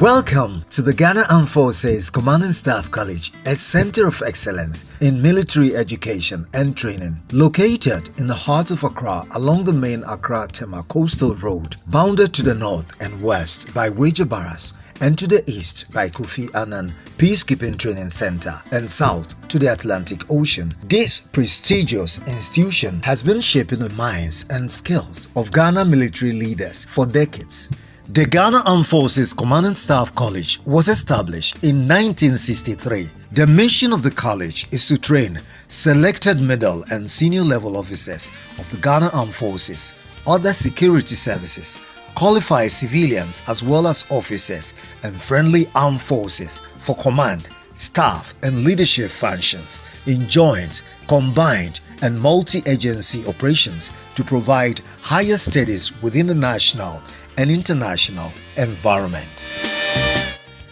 Welcome to the Ghana Armed Forces Command and Staff College, a center of excellence in military education and training. Located in the heart of Accra along the main Accra-Tema Coastal Road, bounded to the north and west by Wager Barras and to the east by Kofi Annan Peacekeeping Training Center and south to the Atlantic Ocean. This prestigious institution has been shaping the minds and skills of Ghana military leaders for decades. The Ghana Armed Forces Command and Staff College was established in 1963. The mission of the college is to train selected middle and senior level officers of the Ghana Armed Forces, other security services, qualified civilians as well as officers and friendly armed forces for command, staff and leadership functions in joint, combined and multi-agency operations to provide higher studies within the national and international environment.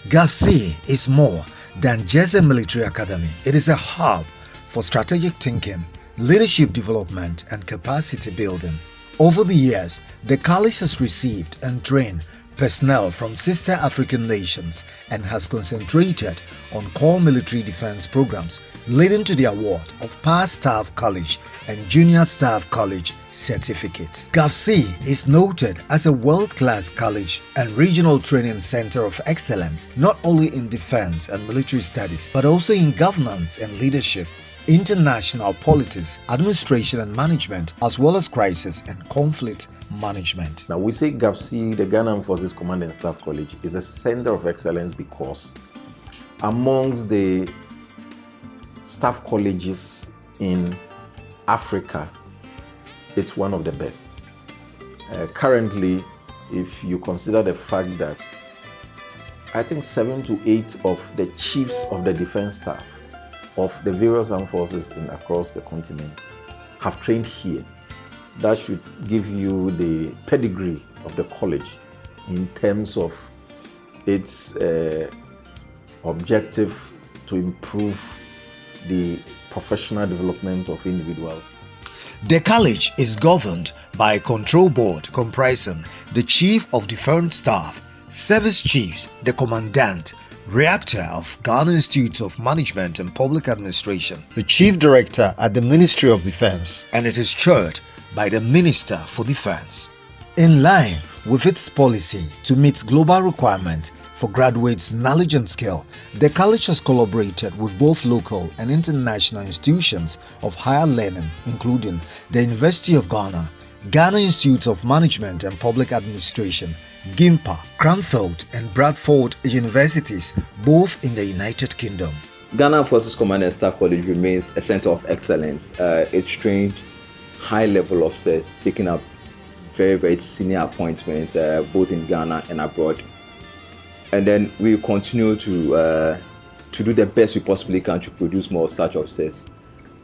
Gafcsc is more than just a military academy. It is a hub for strategic thinking, leadership development and capacity building. Over the years, the college has received and trained personnel from sister African nations and has concentrated on core military defense programs, leading to the award of Past Staff College and Junior Staff College certificates. Gafcsc is noted as a world-class college and regional training center of excellence, not only in defense and military studies, but also in governance and leadership, international politics, administration and management, as well as crisis and conflict management. Now we say Gafcsc, the Ghana Armed Forces Command and Staff College, is a center of excellence because amongst the staff colleges in Africa, it's one of the best. Currently, if you consider the fact that I think 7 to 8 of the chiefs of the defense staff of the various armed forces across the continent have trained here, that should give you the pedigree of the college in terms of its objective to improve the professional development of individuals. The college is governed by a control board comprising the Chief of Defense Staff, Service Chiefs, the Commandant, Rector of Ghana Institute of Management and Public Administration, the Chief Director at the Ministry of Defense, and it is chaired by the Minister for Defense. In line with its policy to meet global requirements for graduates' knowledge and skill, the college has collaborated with both local and international institutions of higher learning, including the University of Ghana, Ghana Institute of Management and Public Administration, GIMPA, Cranfield and Bradford universities, both in the United Kingdom. Ghana Armed Forces Command and Staff College remains a center of excellence. It trained high-level officers, taking up very senior appointments, both in Ghana and abroad. And then we continue to do the best we possibly can to produce more such officers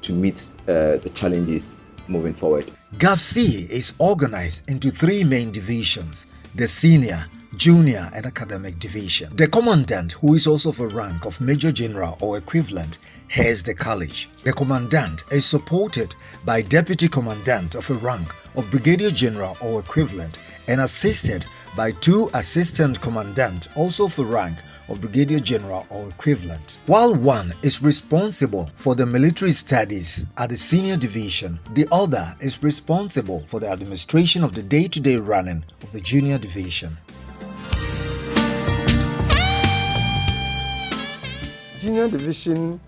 to meet the challenges moving forward. Gafcsc is organized into 3 main divisions: the senior, junior and academic division. The commandant, who is also of a rank of Major General or equivalent, heads the college. The commandant is supported by deputy commandant of a rank of Brigadier General or equivalent and assisted by 2 assistant commandant also of a rank of Brigadier General or equivalent. While one is responsible for the military studies at the senior division, the other is responsible for the administration of the day-to-day running of the junior division. Junior division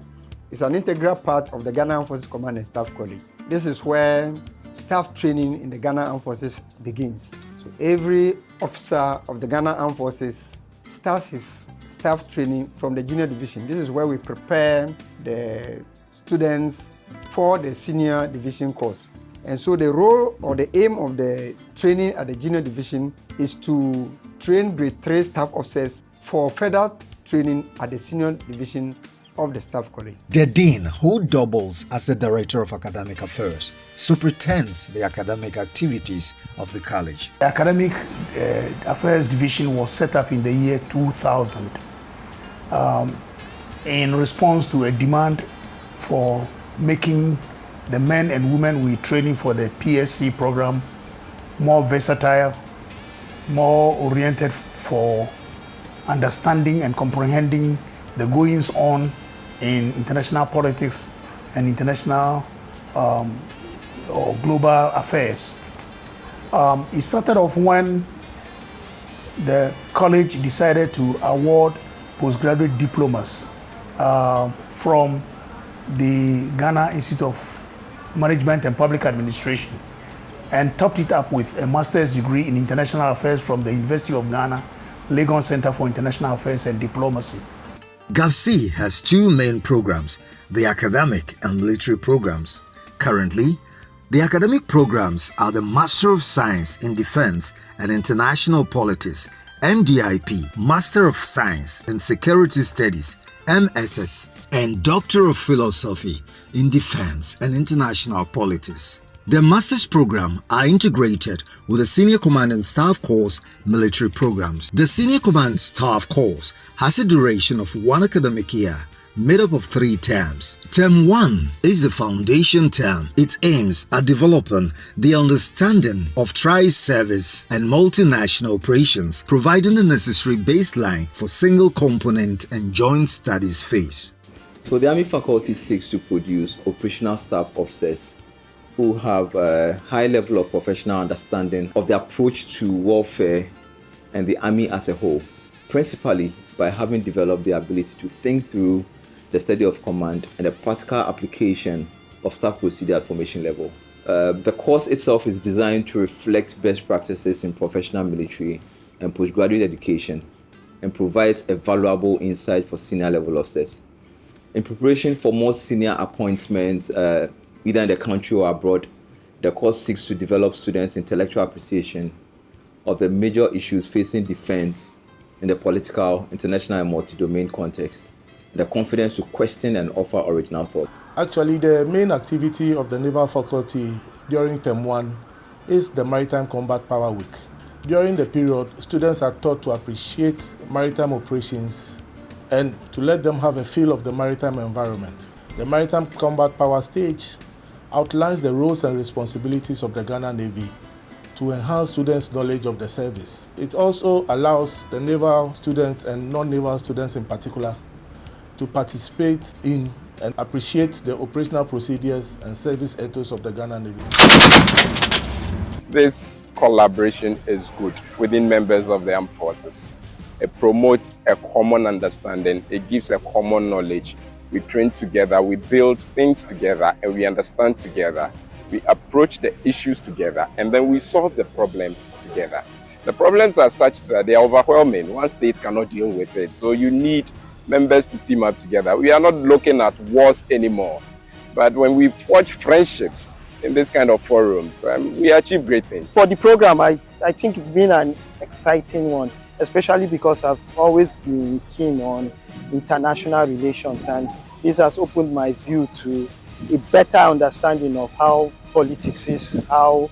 is an integral part of the Ghana Armed Forces Command and Staff College. This is where staff training in the Ghana Armed Forces begins. So every officer of the Ghana Armed Forces starts his staff training from the junior division. This is where we prepare the students for the senior division course. And so the role or the aim of the training at the junior division is to train grade 3 staff officers for further training at the senior division of the Staff College. The Dean, who doubles as the Director of Academic Affairs, superintends the academic activities of the college. The Academic Affairs Division was set up in the year 2000 in response to a demand for making the men and women we training for the PSC program more versatile, more oriented for understanding and comprehending the goings on in international politics and international or global affairs. It started off when the college decided to award postgraduate diplomas from the Ghana Institute of Management and Public Administration, and topped it up with a master's degree in international affairs from the University of Ghana, Legon Center for International Affairs and Diplomacy. Gafcsc has two main programs, the academic and military programs. Currently, the academic programs are the Master of Science in Defense and International Politics, MDIP, Master of Science in Security Studies, MSS, and Doctor of Philosophy in Defense and International Politics. The master's program are integrated with the Senior Command and Staff course military programs. The Senior Command and Staff course has a duration of 1 academic year made up of 3 terms. Term 1 is the foundation term. Its aims are developing the understanding of tri-service and multinational operations, providing the necessary baseline for single component and joint studies phase. So the Army faculty seeks to produce operational staff officers who have a high level of professional understanding of the approach to warfare and the Army as a whole, principally by having developed the ability to think through the study of command and the practical application of staff procedure at formation level. The course itself is designed to reflect best practices in professional military and postgraduate education and provides a valuable insight for senior level officers. In preparation for more senior appointments, either in the country or abroad, the course seeks to develop students' intellectual appreciation of the major issues facing defense in the political, international, and multi-domain context, the confidence to question and offer original thought. Actually, the main activity of the Naval Faculty during Term 1 is the Maritime Combat Power Week. During the period, students are taught to appreciate maritime operations and to let them have a feel of the maritime environment. The Maritime Combat Power Stage outlines the roles and responsibilities of the Ghana Navy to enhance students' knowledge of the service. It also allows the naval students and non-naval students in particular to participate in and appreciate the operational procedures and service ethos of the Ghana Navy. This collaboration is good within members of the armed forces. It promotes a common understanding, it gives a common knowledge. We train together, we build things together, and we understand together. We approach the issues together, and then we solve the problems together. The problems are such that they are overwhelming. One state cannot deal with it, so you need members to team up together. We are not looking at wars anymore, but when we forge friendships in this kind of forums, we achieve great things. For the program, I think it's been an exciting one, especially because I've always been keen on international relations, and this has opened my view to a better understanding of how politics is, how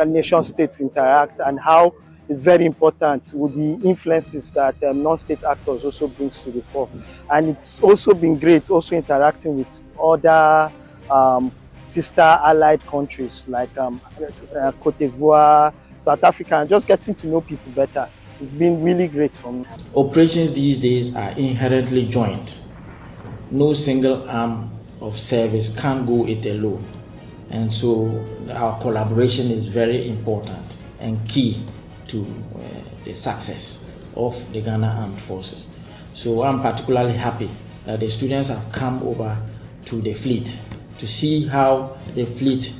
nation states interact, and how it's very important with the influences that non-state actors also brings to the fore. And it's also been great also interacting with other sister allied countries like Cote d'Ivoire, South Africa, and just getting to know people better. It's been really great for me. Operations these days are inherently joint. No single arm of service can go it alone. And so our collaboration is very important and key to the success of the Ghana Armed Forces. So I'm particularly happy that the students have come over to the fleet to see how the fleet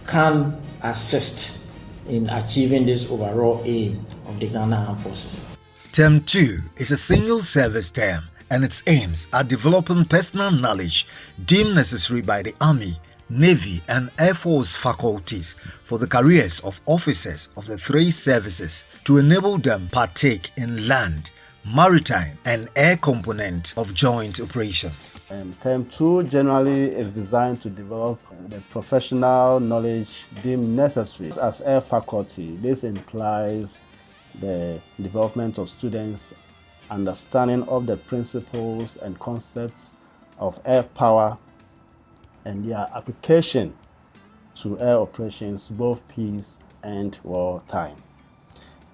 can assist in achieving this overall aim of the Ghana Armed Forces. Term 2 is a single service term, and its aims are developing personal knowledge deemed necessary by the Army, Navy, and Air Force faculties for the careers of officers of the 3 services to enable them partake in land, maritime, and air component of joint operations. Term 2 generally is designed to develop the professional knowledge deemed necessary. As air faculty, this implies the development of students' understanding of the principles and concepts of air power and their application to air operations, both peace and wartime.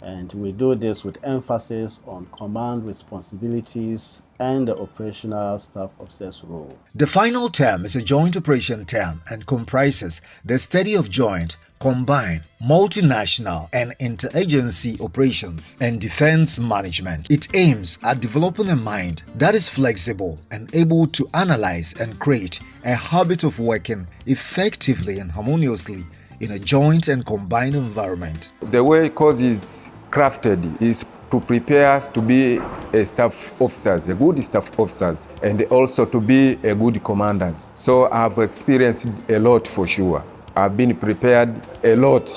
And we do this with emphasis on command responsibilities and the operational staff officer's role. The final term is a joint operation term and comprises the study of joint, combined, multinational and interagency operations and defense management. It aims at developing a mind that is flexible and able to analyze and create a habit of working effectively and harmoniously in a joint and combined environment. The way course is crafted is to prepare us to be a staff officers, a good staff officers, and also to be a good commanders. So I've experienced a lot for sure. I've been prepared a lot,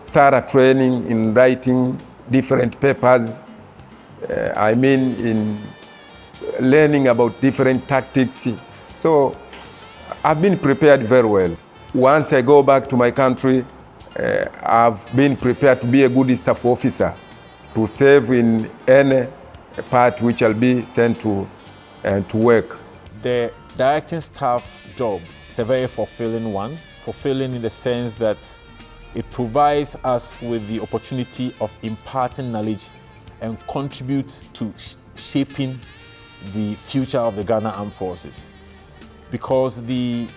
thorough training in writing different papers. In learning about different tactics. So I've been prepared very well. Once I go back to my country, I've been prepared to be a good staff officer, to serve in any part which I'll be sent to work. The directing staff job is a very fulfilling one. Fulfilling in the sense that it provides us with the opportunity of imparting knowledge and contribute to shaping the future of the Ghana Armed Forces. Because the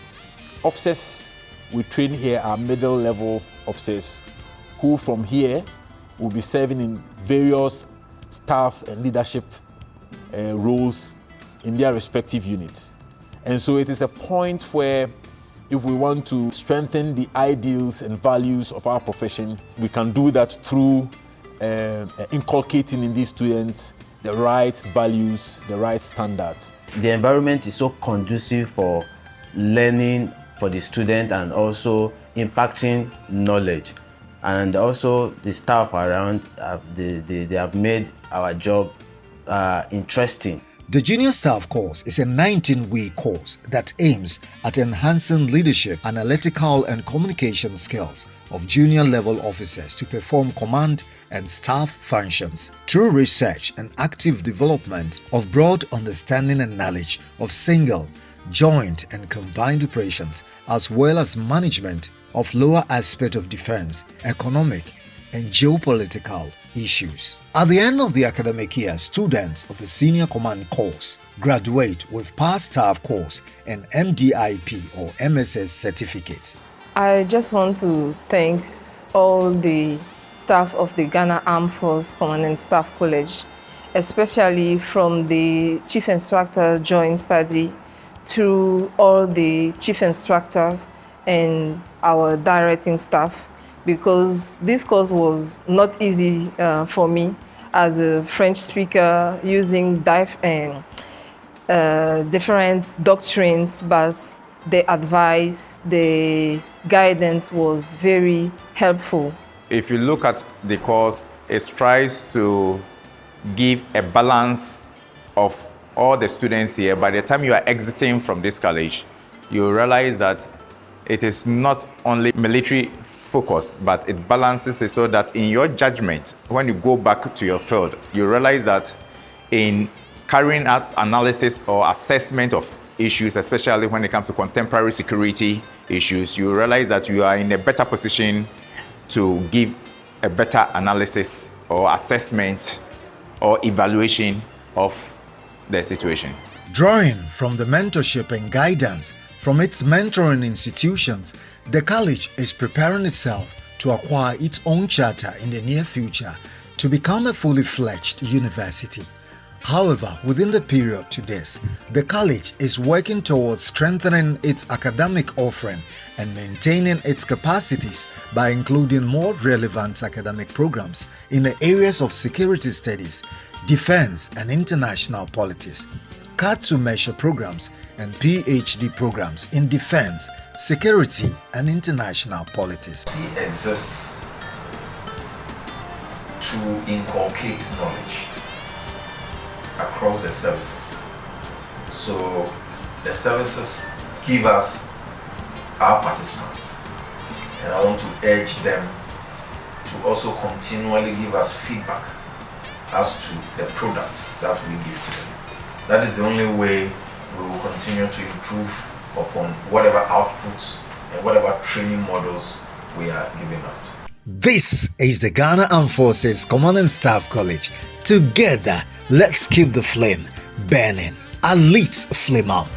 officers we train here are middle level officers who from here will be serving in various staff and leadership roles in their respective units. And so it is a point where if we want to strengthen the ideals and values of our profession, we can do that through inculcating in these students the right values, the right standards. The environment is so conducive for learning for the student and also impacting knowledge. And also the staff around, they have made our job interesting. The Junior Staff course is a 19-week course that aims at enhancing leadership, analytical and communication skills of junior level officers to perform command and staff functions through research and active development of broad understanding and knowledge of single, joint and combined operations, as well as management of lower aspect of defense, economic and geopolitical issues. At the end of the academic year, students of the Senior Command course graduate with Past Staff course and MDIP or MSS certificate. I just want to thank all the staff of the Ghana Armed Force Command and Staff College, especially from the Chief Instructor Joint Study through all the Chief Instructors and our directing staff, because this course was not easy for me as a French speaker using different doctrines, but the advice, the guidance was very helpful. If you look at the course, it tries to give a balance of all the students here. By the time you are exiting from this college, you realize that it is not only military focused, but it balances it so that in your judgment, when you go back to your field, you realize that in carrying out analysis or assessment of issues, especially when it comes to contemporary security issues, you realize that you are in a better position to give a better analysis or assessment or evaluation of the situation. Drawing from the mentorship and guidance from its mentoring institutions, the college is preparing itself to acquire its own charter in the near future to become a fully fledged university. However, within the period to this, the college is working towards strengthening its academic offering and maintaining its capacities by including more relevant academic programs in the areas of security studies, defense and international politics, CAT2 measure programs and PhD programs in defense, security and international politics. It exists to inculcate knowledge across the services. So the services give us our participants, and I want to urge them to also continually give us feedback as to the products that we give to them. That is the only way we will continue to improve upon whatever outputs and whatever training models we are giving out. This is the Ghana Armed Forces Command and Staff College. Together, let's keep the flame burning. Elite Flame out.